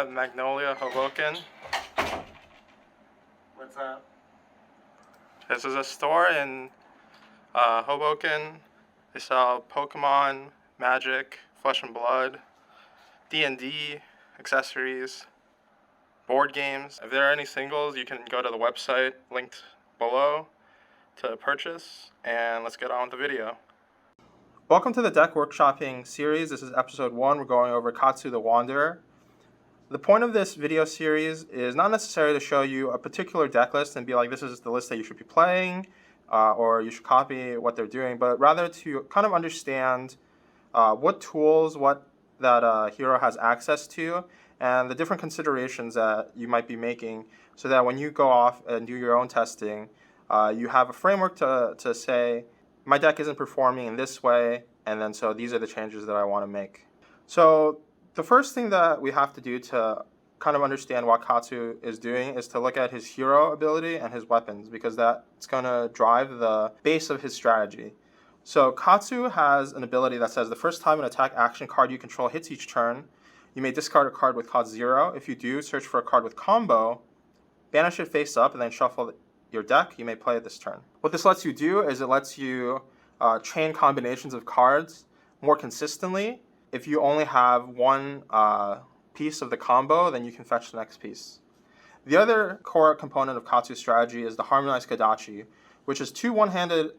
at Magnolia Hoboken. What's that? This is a store in Hoboken. They sell Pokemon, Magic, Flesh and Blood, D&D, accessories, board games. If there are any singles, you can go to the website linked below to purchase, and let's get on with the video. Welcome to the deck workshopping series. This is episode 1. We're going over Katsu the Wanderer. The point of this video series is not necessarily to show you a particular deck list and be like, this is the list that you should be playing, or you should copy what they're doing, but rather to kind of understand what tools, what that hero has access to, and the different considerations that you might be making, so that when you go off and do your own testing, you have a framework to say, my deck isn't performing in this way, and then so these are the changes that I want to make. So the first thing that we have to do to kind of understand what Katsu is doing is to look at his hero ability and his weapons, because that's going to drive the base of his strategy. So Katsu has an ability that says the first time an attack action card you control hits each turn, you may discard a card with cost 0. If you do, search for a card with combo, banish it face up, and then shuffle your deck. You may play it this turn. What this lets you do is it lets you chain combinations of cards more consistently. If you only have one piece of the combo, then you can fetch the next piece. The other core component of Katsu's strategy is the Harmonized Kodachi, which is 2 one-handed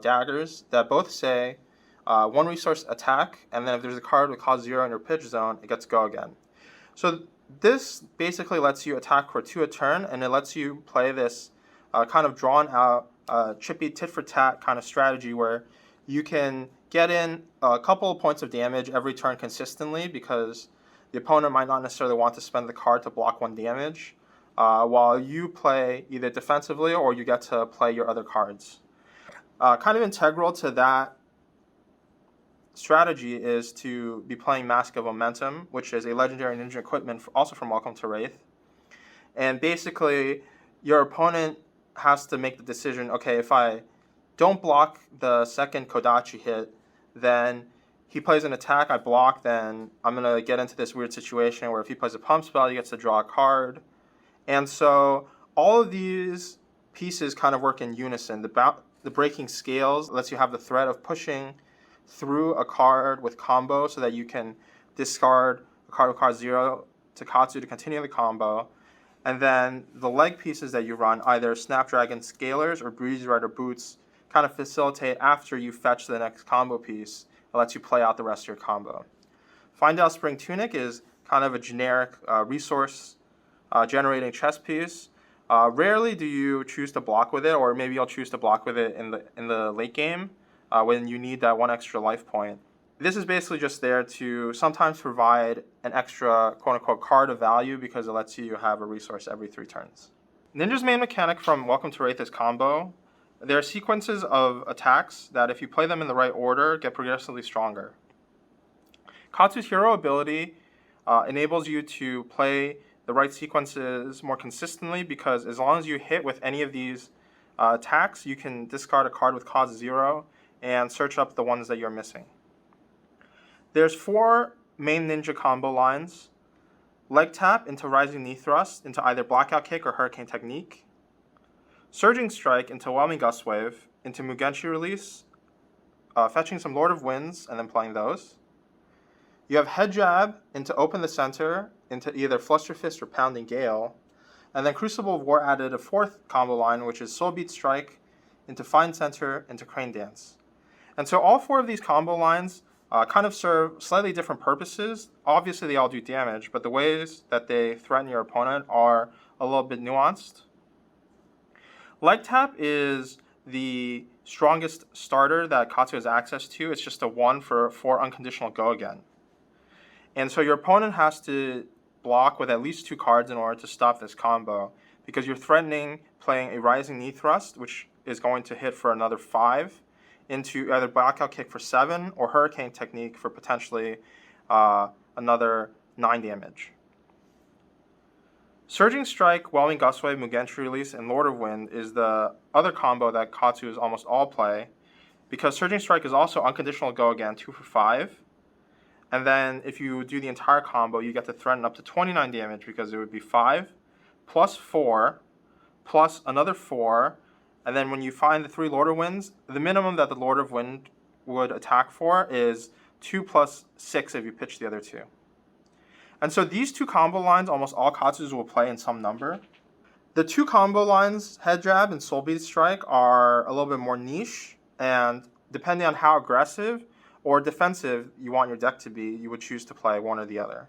daggers that both say 1 resource attack, and then if there's a card with cost 0 in your pitch zone, it gets go again. So this basically lets you attack for 2 a turn, and it lets you play this kind of drawn out, chippy tit-for-tat kind of strategy where you can get in a couple of points of damage every turn consistently, because the opponent might not necessarily want to spend the card to block 1 damage, while you play either defensively or you get to play your other cards. Kind of integral to that strategy is to be playing Mask of Momentum, which is a legendary ninja equipment also from Welcome to Wraith. And basically, your opponent has to make the decision, okay, if I don't block the second Kodachi hit, then he plays an attack, I block, then I'm going to get into this weird situation where if he plays a pump spell, he gets to draw a card. And so all of these pieces kind of work in unison. The breaking scales lets you have the threat of pushing through a card with combo so that you can discard a card with cost 0 to Katsu to continue the combo. And then the leg pieces that you run, either Snapdragon Scalers or Breeze Rider Boots, kind of facilitate after you fetch the next combo piece. It lets you play out the rest of your combo. Findale Spring Tunic is kind of a generic resource generating chess piece. Rarely do you choose to block with it, or maybe you'll choose to block with it in the late game when you need that 1 extra life point. This is basically just there to sometimes provide an extra quote-unquote card of value, because it lets you have a resource every 3 turns. Ninja's main mechanic from Welcome to Wraith is combo. There are sequences of attacks that, if you play them in the right order, get progressively stronger. Katsu's hero ability enables you to play the right sequences more consistently, because as long as you hit with any of these attacks, you can discard a card with cost 0 and search up the ones that you're missing. There's 4 main ninja combo lines. Leg tap into Rising Knee Thrust into either Blackout Kick or Hurricane Technique. Surging Strike into Whelming Gust Wave into Mugenshi Release, fetching some Lord of Winds and then playing those. You have Head Jab into Open the Center into either Fluster Fist or Pounding Gale. And then Crucible of War added a 4th combo line, which is Soul Beat Strike into Fine Center into Crane Dance. And so all 4 of these combo lines kind of serve slightly different purposes. Obviously, they all do damage, but the ways that they threaten your opponent are a little bit nuanced. Leg Tap is the strongest starter that Katsu has access to. It's just a 1 for unconditional go again. And so your opponent has to block with at least 2 cards in order to stop this combo, because you're threatening playing a Rising Knee Thrust, which is going to hit for another 5, into either Blackout Kick for 7 or Hurricane Technique for potentially another 9 damage. Surging Strike, Whelming Gust Wave, Mugenshi Release, and Lord of Wind is the other combo that Katsu is almost all play, because Surging Strike is also unconditional go again, 2 for 5. And then if you do the entire combo, you get to threaten up to 29 damage because it would be 5 plus 4 plus another 4. And then when you find the 3 Lord of Winds, the minimum that the Lord of Wind would attack for is 2 plus 6 if you pitch the other 2. And so these 2 combo lines, almost all Katsus will play in some number. The 2 combo lines, Head Jab and Soul Bead Strike, are a little bit more niche, and depending on how aggressive or defensive you want your deck to be, you would choose to play one or the other.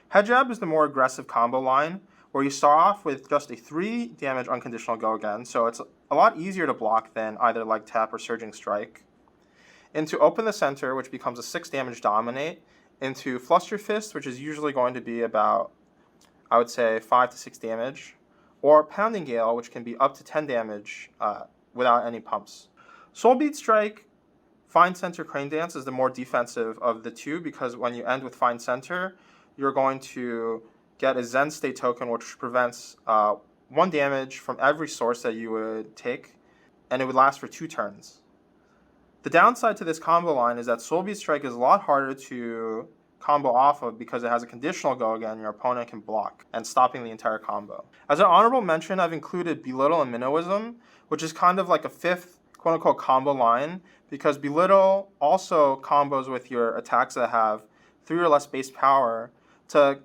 Head Jab is the more aggressive combo line, where you start off with just a 3 damage unconditional go again, so it's a lot easier to block than either Leg Tap or Surging Strike. Into Open the Center, which becomes a 6 damage Dominate. Into Fluster Fist, which is usually going to be about, I would say, 5 to 6 damage. Or Pounding Gale, which can be up to 10 damage without any pumps. Soul Bead Strike, Find Center, Crane Dance is the more defensive of the 2, because when you end with Find Center, you're going to get a Zen State token, which prevents 1 damage from every source that you would take, and it would last for 2 turns. The downside to this combo line is that Soul Bead Strike is a lot harder to combo off of because it has a conditional go again your opponent can block, and stopping the entire combo. As an honorable mention, I've included Belittle and Minnowism, which is kind of like a 5th quote-unquote combo line, because Belittle also combos with your attacks that have 3 or less base power to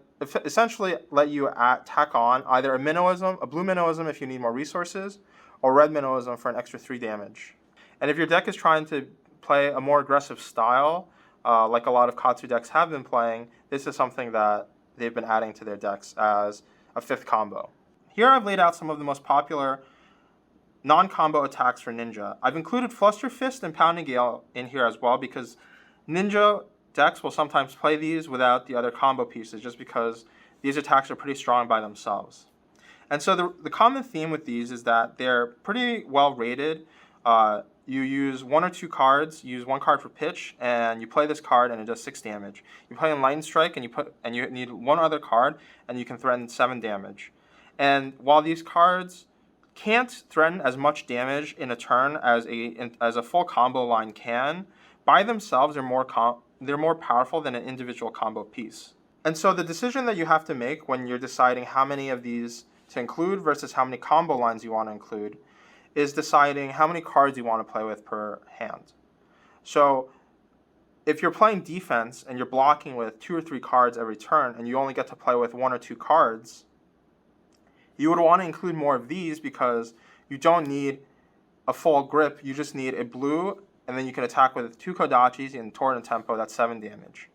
essentially let you tack on either a Minnowism, a blue Minnowism if you need more resources, or red Minnowism for an extra 3 damage. And if your deck is trying to play a more aggressive style, like a lot of Katsu decks have been playing, this is something that they've been adding to their decks as a 5th combo. Here I've laid out some of the most popular non-combo attacks for Ninja. I've included Fluster Fist and Pounding Gale in here as well, because Ninja decks will sometimes play these without the other combo pieces, just because these attacks are pretty strong by themselves. And so the common theme with these is that they're pretty well rated. You use 1 or 2 cards, you use 1 card for pitch, and you play this card and it does 6 damage. You play Enlightened Strike and you need 1 other card and you can threaten 7 damage. And while these cards can't threaten as much damage in a turn as a full combo line can, by themselves they're more powerful than an individual combo piece. And so the decision that you have to make when you're deciding how many of these to include versus how many combo lines you want to include is deciding how many cards you want to play with per hand. So if you're playing defense and you're blocking with 2 or 3 cards every turn and you only get to play with 1 or 2 cards, you would want to include more of these because you don't need a full grip, you just need a blue, and then you can attack with 2 Kodachis in Torrent and Tempo, that's 7 damage.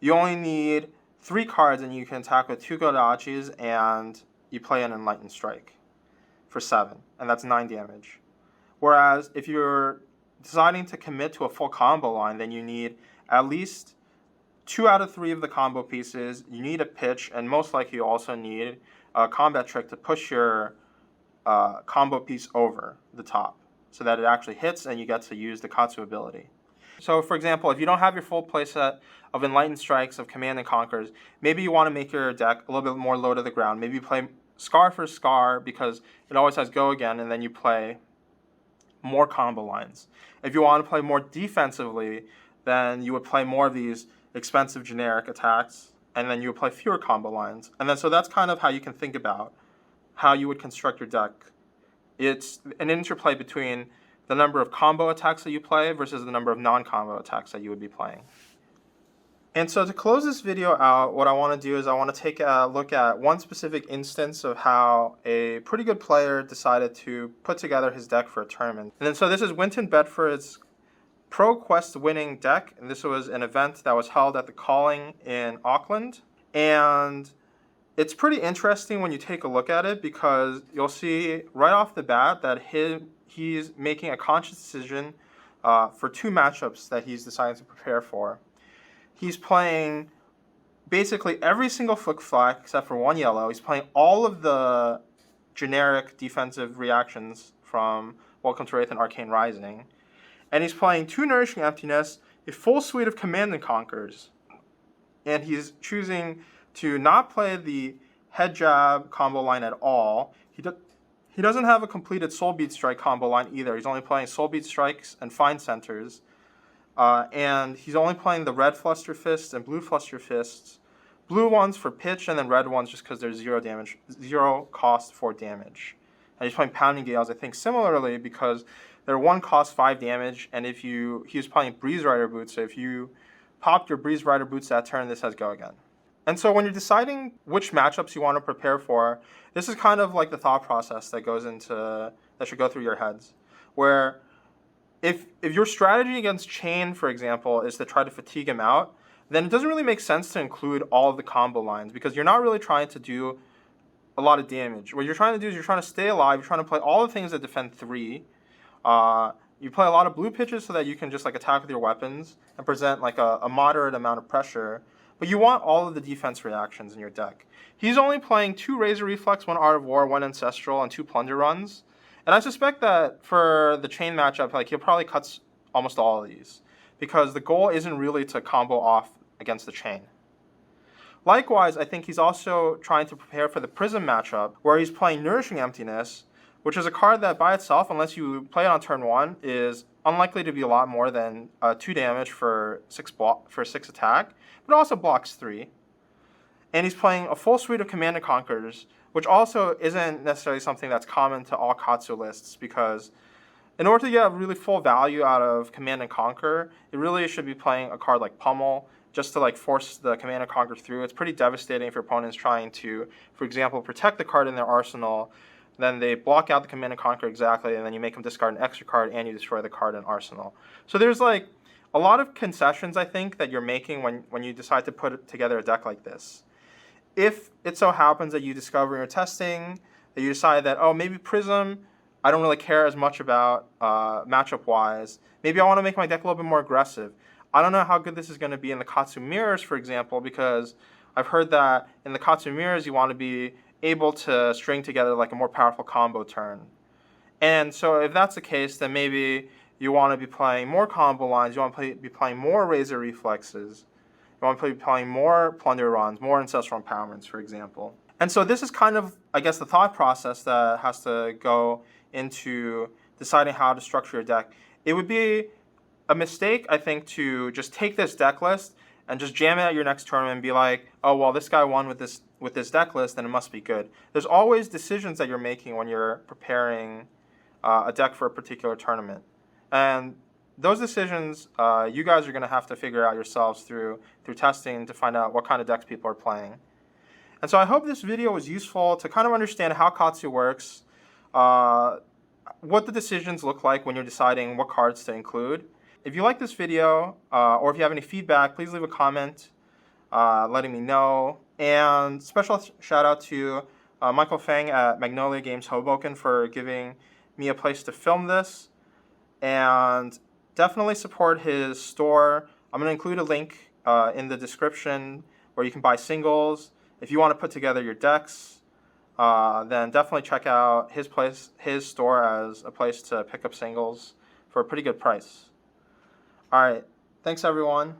You only need 3 cards and you can attack with 2 Kodachis and you play an Enlightened Strike for 7, and that's 9 damage. Whereas if you're deciding to commit to a full combo line, then you need at least 2 out of 3 of the combo pieces, you need a pitch, and most likely you also need a combat trick to push your combo piece over the top so that it actually hits and you get to use the Katsu ability. So for example, if you don't have your full playset of Enlightened Strikes, of Command and Conquers, maybe you want to make your deck a little bit more low to the ground. Maybe you play Scar for Scar because it always has go again, and then you play more combo lines. If you want to play more defensively, then you would play more of these expensive generic attacks, and then you would play fewer combo lines. And then so that's kind of how you can think about how you would construct your deck. It's an interplay between the number of combo attacks that you play versus the number of non-combo attacks that you would be playing. And so to close this video out, what I want to do is I want to take a look at one specific instance of how a pretty good player decided to put together his deck for a tournament. And then so this is Winton Bedford's Pro Quest winning deck, and this was an event that was held at the Calling in Auckland. And it's pretty interesting when you take a look at it because you'll see right off the bat that he's making a conscious decision for 2 matchups that he's deciding to prepare for. He's playing basically every single Flick Flack except for 1 yellow. He's playing all of the generic defensive reactions from Welcome to Wraith and Arcane Rising. And he's playing 2 Nourishing Emptiness, a full suite of Command and Conquers. And he's choosing to not play the Head Jab combo line at all. He doesn't have a completed Soul Bead Strike combo line either. He's only playing Soul Bead Strikes and Find Centers. and he's only playing the red Fluster Fists and blue Fluster Fists. Blue ones for pitch, and then red ones just because there's zero cost for damage. And he's playing Pounding Gales, I think, similarly because they're 1 cost 5 damage, and he was playing Breeze Rider Boots, so if you popped your Breeze Rider Boots that turn, this has go again. And so when you're deciding which matchups you want to prepare for, this is kind of like the thought process that should go through your heads. Where if your strategy against Chain, for example, is to try to fatigue him out, then it doesn't really make sense to include all of the combo lines because you're not really trying to do a lot of damage. What you're trying to do is you're trying to stay alive, you're trying to play all the things that defend 3. You play a lot of blue pitches so that you can just like attack with your weapons and present like a moderate amount of pressure. But you want all of the defense reactions in your deck. He's only playing 2 Razor Reflex, 1 Art of War, 1 Ancestral, and 2 Plunder runs. And I suspect that for the Chain matchup, like he'll probably cut almost all of these because the goal isn't really to combo off against the Chain. Likewise, I think he's also trying to prepare for the Prism matchup where he's playing Nourishing Emptiness, which is a card that by itself, unless you play it on turn 1, is unlikely to be a lot more than 2 damage for 6 attack, but also blocks 3. And he's playing a full suite of Command and Conquers, which also isn't necessarily something that's common to all Katsu lists because in order to get really full value out of Command and Conquer, it really should be playing a card like Pummel just to like force the Command and Conquer through. It's pretty devastating if your opponent's trying to, for example, protect the card in their arsenal. Then they block out the Command and Conquer exactly, and then you make them discard an extra card and you destroy the card in arsenal. So there's like a lot of concessions, I think, that you're making when you decide to put together a deck like this. If it so happens that you discover in your testing that you decide that, oh, maybe Prism, I don't really care as much about matchup-wise. Maybe I want to make my deck a little bit more aggressive. I don't know how good this is going to be in the Katsu Mirrors, for example, because I've heard that in the Katsu Mirrors you want to be able to string together like a more powerful combo turn. And so if that's the case, then maybe you want to be playing more combo lines, you want to be playing more Razor Reflexes, you want to be playing more Plunder runs, more Ancestral Empowerments, for example. And so this is kind of, I guess, the thought process that has to go into deciding how to structure your deck. It would be a mistake, I think, to just take this deck list and just jam it at your next tournament and be like, oh, well, this guy won with this deck list, then it must be good. There's always decisions that you're making when you're preparing a deck for a particular tournament. And those decisions, you guys are going to have to figure out yourselves through testing to find out what kind of decks people are playing. And so I hope this video was useful to kind of understand how Katsu works, what the decisions look like when you're deciding what cards to include. If you like this video, or if you have any feedback, please leave a comment letting me know. And special shout out to Michael Fang at Magnolia Games Hoboken for giving me a place to film this. And definitely support his store. I'm going to include a link in the description where you can buy singles. If you want to put together your decks, then definitely check out his store as a place to pick up singles for a pretty good price. All right, thanks everyone.